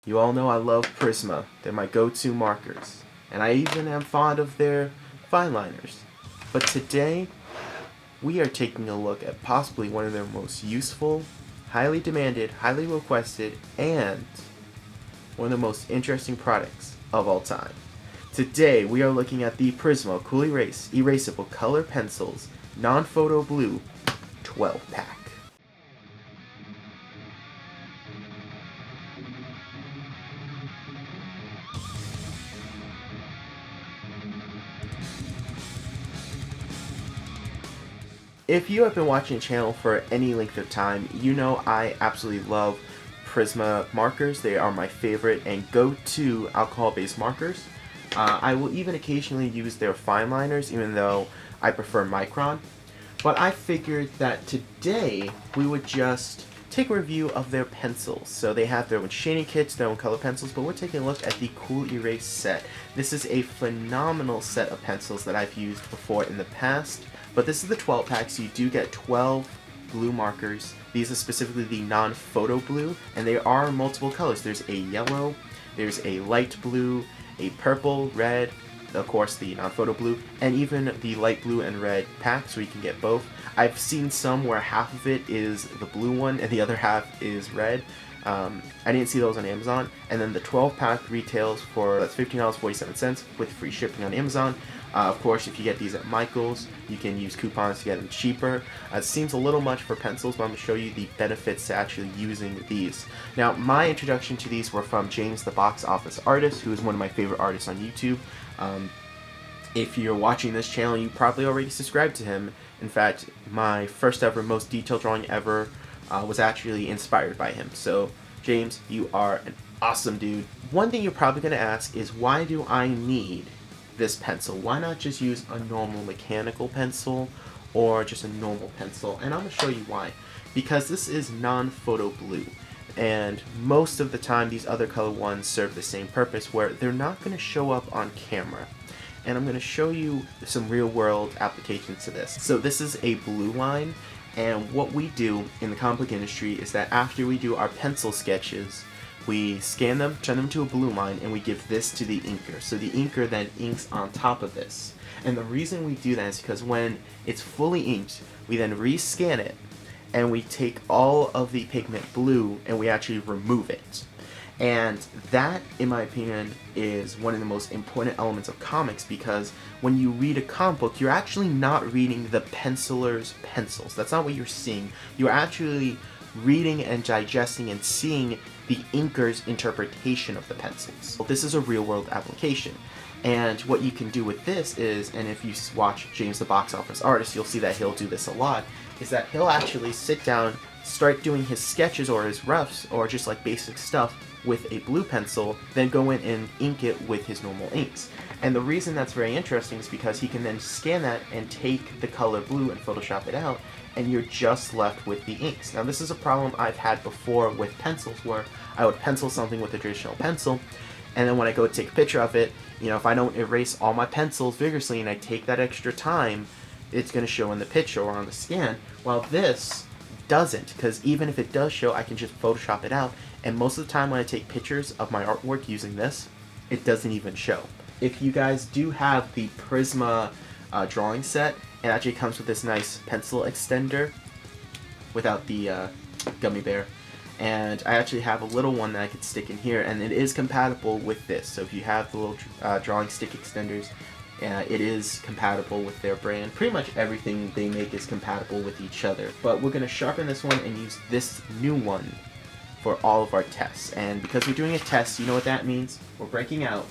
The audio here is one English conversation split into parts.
You all know I love Prisma. They're my go-to markers. And I even am fond of their Fineliners. But today, we are taking a look at possibly one of their most useful, highly demanded, highly requested, and one of the most interesting products of all time. Today, we are looking at the Prisma Cool Erase Erasable Color Pencils Non-Photo Blue 12-pack. If you have been watching the channel for any length of time, you know I absolutely love Prisma markers. They are my favorite and go-to alcohol-based markers. I will even occasionally use their Fineliners, even though I prefer Micron. But I figured that today we would just take a review of their pencils. So they have their own shading kits, their own color pencils, but we're taking a look at the Cool Erase set. This is a phenomenal set of pencils that I've used before in the past. But this is the 12 pack, so you do get 12 blue markers. These are specifically the non-photo blue, and they are multiple colors. There's a yellow, there's a light blue, a purple, red, of course the non-photo blue, and even the light blue and red pack, so you can get both. I've seen some where half of it is the blue one and the other half is red. I didn't see those on Amazon. And then the 12 pack retails for, that's $15.47 with free shipping on Amazon. Of course, if you get these at Michael's, you can use coupons to get them cheaper. It seems a little much for pencils, but I'm going to show you the benefits to actually using these. Now, my introduction to these were from James the Box Office Artist, who is one of my favorite artists on YouTube. If you're watching this channel, you probably already subscribed to him. In fact, my first ever, most detailed drawing ever was actually inspired by him. So, James, you are an awesome dude. One thing you're probably going to ask is, why do I need this pencil? Why not just use a normal mechanical pencil or just a normal pencil? And I'm going to show you why. Because this is non-photo blue, and most of the time these other color ones serve the same purpose where they're not going to show up on camera. And I'm going to show you some real world applications to this. So this is a blue line, and what we do in the comic book industry is that after we do our pencil sketches, we scan them, turn them to a blue line, and we give this to the inker. So the inker then inks on top of this. And the reason we do that is because when it's fully inked, we then rescan it, and we take all of the pigment blue and we actually remove it. And that, in my opinion, is one of the most important elements of comics, because when you read a comic book, you're actually not reading the penciler's pencils. That's not what you're seeing. You're actually reading and digesting and seeing the inker's interpretation of the pencils. This is a real-world application. And what you can do with this is, and if you watch James the Box Office Artist, you'll see that he'll do this a lot, is that he'll actually sit down, start doing his sketches or his roughs or just like basic stuff with a blue pencil, then go in and ink it with his normal inks. And the reason that's very interesting is because he can then scan that and take the color blue and Photoshop it out, and you're just left with the inks. Now this is a problem I've had before with pencils, where I would pencil something with a traditional pencil, and then when I go take a picture of it, you know, if I don't erase all my pencils vigorously and I take that extra time, it's going to show in the picture or on the scan. While this doesn't, because even if it does show, I can just Photoshop it out, and most of the time when I take pictures of my artwork using this, it doesn't even show. If you guys do have the Prisma drawing set, it actually comes with this nice pencil extender without the gummy bear, and I actually have a little one that I could stick in here, and it is compatible with this. So if you have the little drawing stick extenders, it is compatible with their brand. Pretty much everything they make is compatible with each other. But we're going to sharpen this one and use this new one for all of our tests. And because we're doing a test, you know what that means? We're breaking out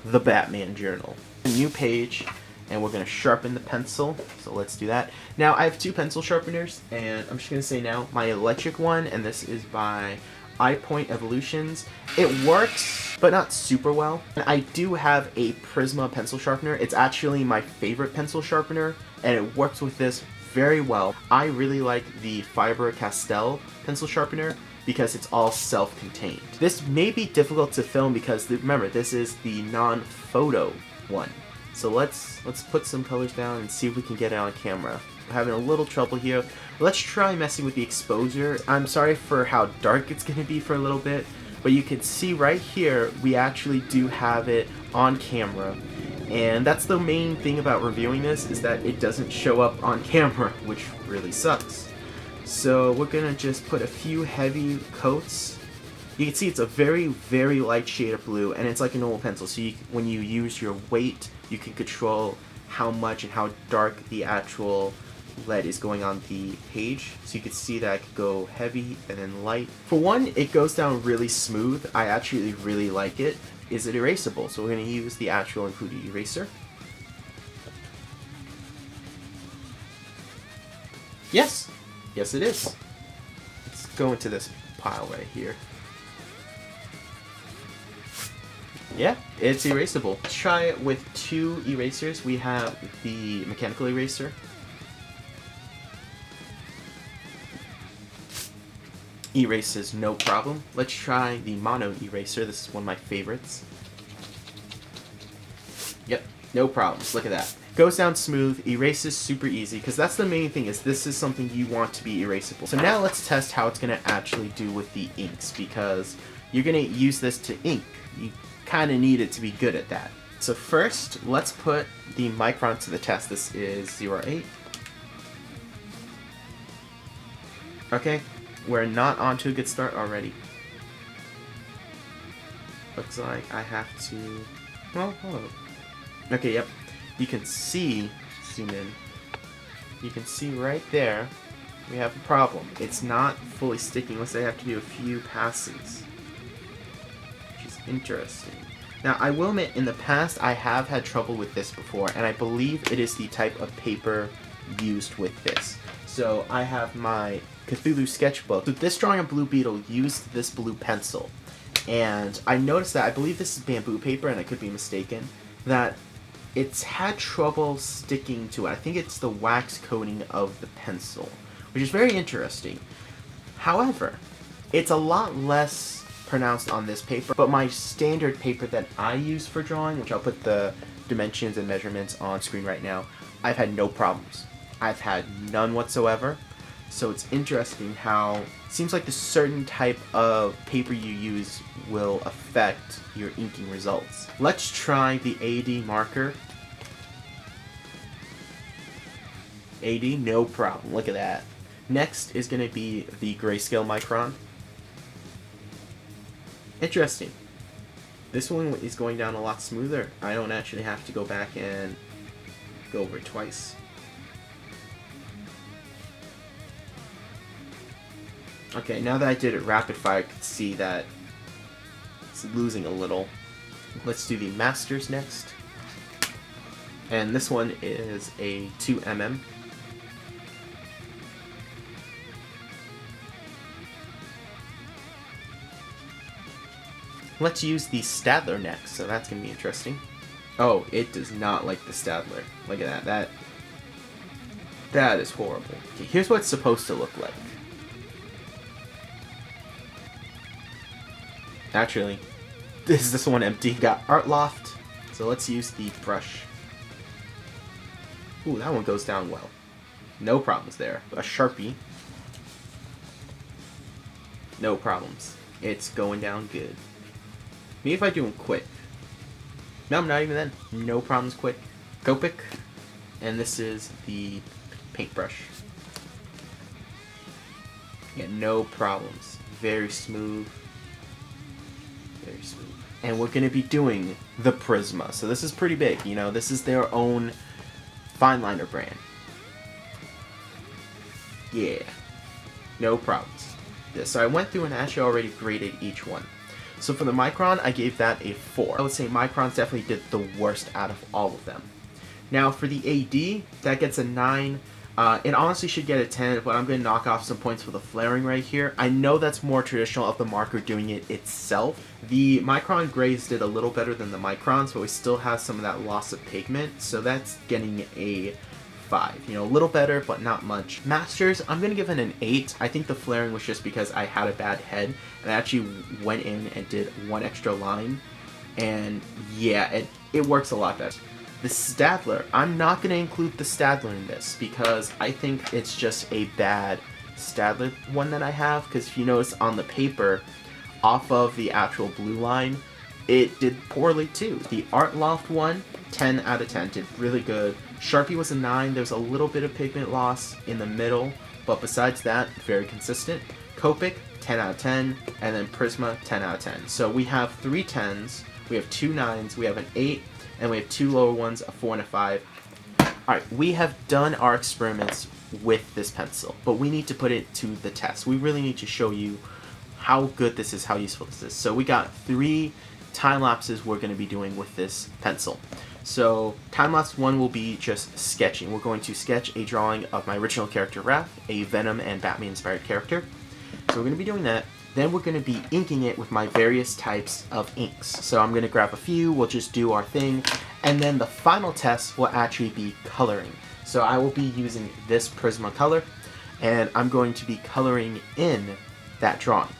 the Batman journal. A new page, and we're going to sharpen the pencil. So let's do that. Now I have two pencil sharpeners, and I'm just going to say now my electric one, and this is by iPoint Evolutions. It works, but not super well. And I do have a Prisma pencil sharpener. It's actually my favorite pencil sharpener, and it works with this very well. I really like the Faber-Castell pencil sharpener because it's all self-contained. This may be difficult to film because remember, this is the non-photo one. So let's put some colors down and see if we can get it on camera. We're having a little trouble here Let's try messing with the exposure. I'm sorry for how dark it's going to be for a little bit, but you can see right here we actually do have it on camera. And that's the main thing about reviewing this, is that it doesn't show up on camera, which really sucks. So we're going to just put a few heavy coats. You can see it's a very, very light shade of blue, and it's like a normal pencil, so when you use your weight, you can control how much and how dark the actual lead is going on the page. So you can see that I could go heavy and then light. For one, it goes down really smooth. I actually really like it. Is it erasable? So we're going to use the actual included eraser. Yes! Yes it is. Let's go into this pile right here. Yeah, it's erasable. Let's try it with 2 erasers. We have the mechanical eraser. Erases no problem. Let's try the mono eraser. This is one of my favorites. Yep, no problems. Look at that. Goes down smooth, erases super easy, because that's the main thing, is this is something you want to be erasable. So now let's test how it's going to actually do with the inks, because you're going to use this to ink. You kind of need it to be good at that. So first, let's put the micron to the test. This is 08. Okay, we're not on to a good start already. Looks like I have to... Well, hold on. Okay, yep. You can see, zoom in, you can see right there, we have a problem. It's not fully sticking unless I have to do a few passes, which is interesting. Now, I will admit, in the past, I have had trouble with this before, and I believe it is the type of paper used with this. So, I have my Cthulhu sketchbook. So this drawing of Blue Beetle used this blue pencil, and I noticed that, I believe this is bamboo paper, and I could be mistaken, that it's had trouble sticking to it. I think it's the wax coating of the pencil, which is very interesting. However, it's a lot less pronounced on this paper, but my standard paper that I use for drawing, which I'll put the dimensions and measurements on screen right now, I've had no problems. I've had none whatsoever. So it's interesting how it seems like the certain type of paper you use will affect your inking results. Let's try the AD marker. AD, no problem. Look at that. Next is going to be the grayscale micron. Interesting. This one is going down a lot smoother. I don't actually have to go back and go over it twice. Okay, now that I did it rapid fire, I could see that it's losing a little. Let's do the masters next. And this one is a 2mm. Let's use the Stadler next, so that's going to be interesting. Oh, it does not like the Stadler. Look at that. That is horrible. Okay, here's what it's supposed to look like. Actually, is this one empty? Got Art Loft, so let's use the brush. Ooh, that one goes down well. No problems there. A Sharpie. No problems. It's going down good. Maybe if I do them quick. No, not even then. No problems quick. Copic. And this is the paintbrush. Yeah, no problems. Very smooth. Very smooth. And we're going to be doing the Prisma. So this is pretty big, you know. This is their own Fineliner brand. Yeah. No problems. Yeah, so I went through and actually already graded each one. So for the Micron, I gave that a 4. I would say Micron's definitely did the worst out of all of them. Now for the AD, that gets a 9. It honestly should get a 10, but I'm going to knock off some points for the flaring right here. I know that's more traditional of the marker doing it itself. The Micron Grays did a little better than the Microns, but we still have some of that loss of pigment, so that's getting a 5. You know, a little better, but not much. Masters, I'm going to give it an 8. I think the flaring was just because I had a bad head, and I actually went in and did one extra line, and yeah, it works a lot better. The Stadler. I'm not going to include the Stadler in this because I think it's just a bad Stadler one that I have. Because if you notice on the paper, off of the actual blue line, it did poorly too. The Art Loft one, 10 out of 10, did really good. Sharpie was a 9. There was a little bit of pigment loss in the middle, but besides that, very consistent. Copic, 10 out of 10, and then Prisma, 10 out of 10. So we have 3 10s, we have 2 9s, we have an 8, and we have 2 lower ones, a 4 and a 5. Alright, we have done our experiments with this pencil, but we need to put it to the test. We really need to show you how good this is, how useful this is. So we got 3 time lapses we're going to be doing with this pencil. So time lapse 1 will be just sketching. We're going to sketch a drawing of my original character Wrath, a Venom and Batman inspired character. So we're going to be doing that. Then we're going to be inking it with my various types of inks. So I'm going to grab a few, we'll just do our thing, and then the final test will actually be coloring. So I will be using this Prismacolor, and I'm going to be coloring in that drawing.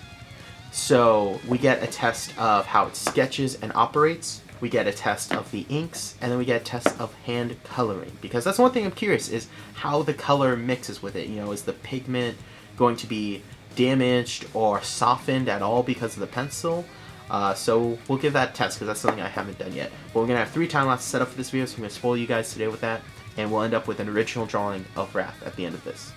So we get a test of how it sketches and operates, we get a test of the inks, and then we get a test of hand coloring. Because that's one thing I'm curious, is how the color mixes with it. You know, is the pigment going to be damaged or softened at all because of the pencil? So we'll give that a test, because that's something I haven't done yet. But we're going to have 3 time lapses set up for this video, so I'm going to spoil you guys today with that, and we'll end up with an original drawing of Wrath at the end of this.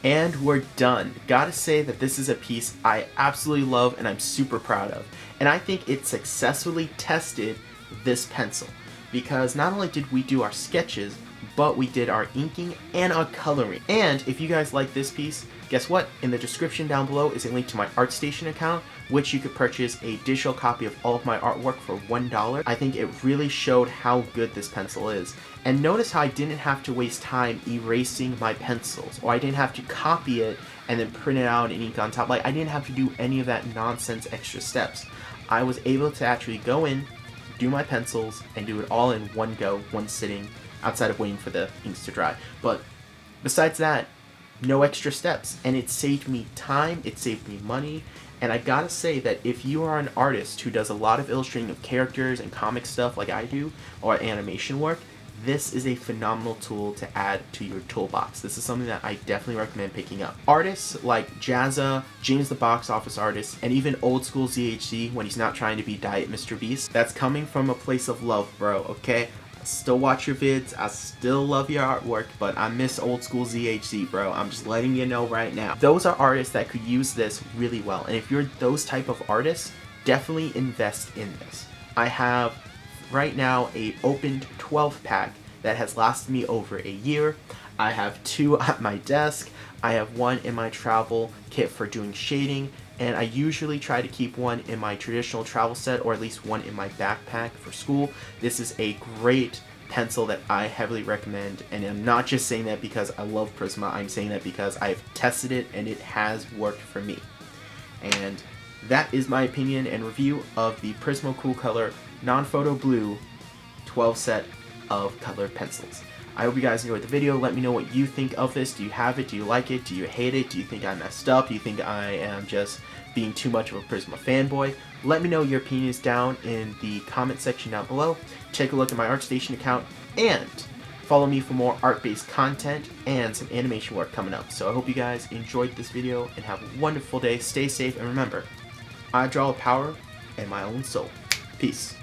And we're done. Gotta say that this is a piece I absolutely love and I'm super proud of. And I think it successfully tested this pencil, because not only did we do our sketches, but we did our inking and our coloring. And if you guys like this piece, guess what? In the description down below is a link to my ArtStation account, which you could purchase a digital copy of all of my artwork for $1. I think it really showed how good this pencil is. And notice how I didn't have to waste time erasing my pencils, or I didn't have to copy it and then print it out and ink on top. Like, I didn't have to do any of that nonsense extra steps. I was able to actually go in, do my pencils, and do it all in one go, one sitting, outside of waiting for the inks to dry. But besides that, no extra steps, and it saved me time, it saved me money. And I gotta say that if you are an artist who does a lot of illustrating of characters and comic stuff like I do, or animation work, this is a phenomenal tool to add to your toolbox. This is something that I definitely recommend picking up. Artists like Jazza, James the Box Office Artist, and even old school ZHC when he's not trying to be Diet Mr. Beast, that's coming from a place of love, bro, okay? I still watch your vids, I still love your artwork, but I miss old school ZHC, bro. I'm just letting you know right now. Those are artists that could use this really well, and if you're those type of artists, definitely invest in this. I have right now a opened 12 pack that has lasted me over a year. I have 2 at my desk. I have 1 in my travel kit for doing shading, and I usually try to keep 1 in my traditional travel set, or at least 1 in my backpack for school. This is a great pencil that I heavily recommend, and I'm not just saying that because I love Prisma, I'm saying that because I've tested it and it has worked for me. And that is my opinion and review of the Prismacolor Non-Photo Blue 12 set of colored pencils. I hope you guys enjoyed the video. Let me know what you think of this. Do you have it? Do you like it? Do you hate it? Do you think I messed up? Do you think I am just being too much of a Prisma fanboy? Let me know your opinions down in the comment section down below. Take a look at my ArtStation account and follow me for more art-based content and some animation work coming up. So I hope you guys enjoyed this video and have a wonderful day. Stay safe, and remember, I draw with power and my own soul. Peace.